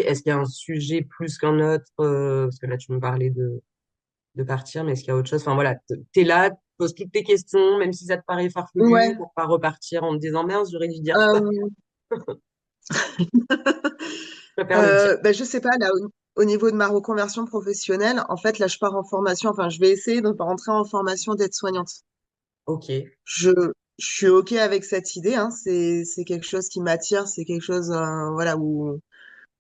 Est-ce qu'il y a un sujet plus qu'un autre? Parce que là, tu me parlais de partir, mais est-ce qu'il y a autre chose? Enfin voilà, t'es là, tu poses toutes tes questions, même si ça te paraît farfelu, Ouais. pour pas repartir en te disant, merde, j'aurais dû dire ça. Euh, Je préfère le dire. je sais pas, là, au niveau de ma reconversion professionnelle, en fait, là, je pars en formation, enfin, je vais essayer de rentrer en formation d'aide-soignante. Ok. Je, je suis OK avec cette idée, hein, c'est quelque chose qui m'attire, c'est quelque chose, voilà, où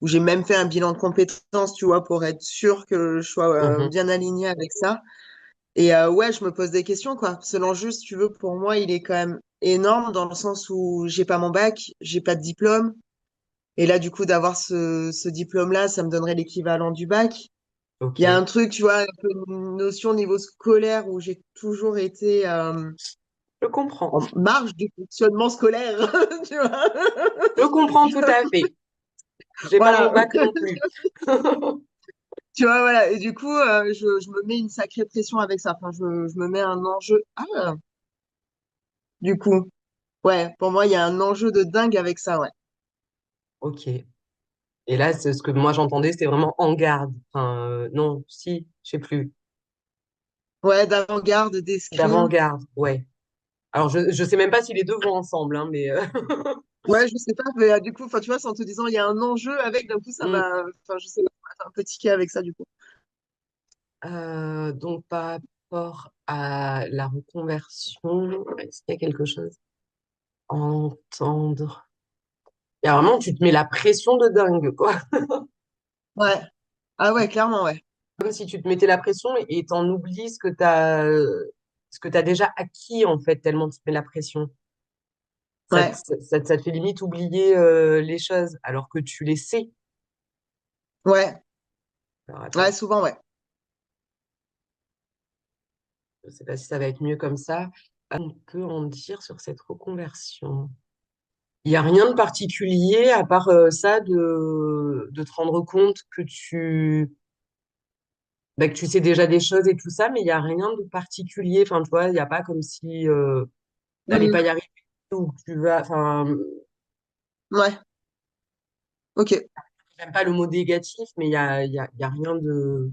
j'ai même fait un bilan de compétences, tu vois, pour être sûr que je sois Mhm. bien alignée avec ça. Et ouais, je me pose des questions, quoi. Ce l'enjeu, si tu veux, pour moi, il est quand même énorme dans le sens où j'ai pas mon bac, j'ai pas de diplôme. Et là, du coup, d'avoir ce diplôme-là, ça me donnerait l'équivalent du bac. Il y a Ok. un truc, tu vois, un peu une notion au niveau scolaire où j'ai toujours été Je comprends. en marge du fonctionnement scolaire, tu vois. Je comprends tout à fait. J'ai pas mon Voilà. bac non plus. Tu vois, voilà. Et du coup, je me mets une sacrée pression avec ça. Enfin, je me mets un enjeu. Ah, du coup, ouais, pour moi, il y a un enjeu de dingue avec ça, ouais. Ok. Et là, c'est ce que moi j'entendais, c'était vraiment en garde. Enfin, non, si, je sais plus. Ouais, d'avant-garde, d'escrime. D'avant-garde, ouais. Alors, je sais même pas si les deux vont ensemble, hein, mais Ouais, je sais pas, mais du coup, enfin, tu vois, c'est en te disant, il y a un enjeu avec, d'un coup, ça mm. m'a, enfin, je sais pas, ça m'a fait un peu tiquer avec ça, du coup. Donc, par rapport à la reconversion, est-ce qu'il y a quelque chose à entendre? Et alors, vraiment, tu te mets la pression de dingue, quoi. Ouais. Ah ouais, clairement, ouais. Comme si tu te mettais la pression et t'en oublies ce que t'as déjà acquis, en fait, tellement tu te mets la pression. Ouais. Ça te fait limite oublier les choses, alors que tu les sais. Ouais. Alors, Ouais, attends, souvent, ouais. je sais pas si ça va être mieux comme ça. On peut en dire sur cette reconversion. Il n'y a rien de particulier à part ça de te rendre compte que tu sais déjà des choses et tout ça, mais il n'y a rien de particulier. Enfin, tu vois, il n'y a pas comme si tu n'allais Mm. pas y arriver ou que tu vas. Enfin, Ouais. Ok. j'aime pas le mot négatif, mais il y a rien de.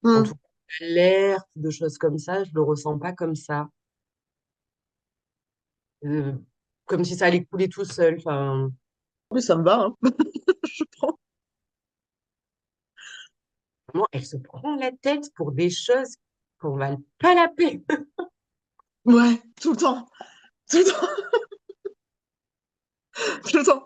En Mm. tout cas, d'alerte, de choses comme ça, je le ressens pas comme ça. Euh, Comme si ça allait couler tout seul. Enfin, En plus, ça me va, hein. Je prends. vraiment, elle se prend la tête pour des choses qu'on valent pas la peine. Ouais, tout le temps. Tout le temps. Tout le temps.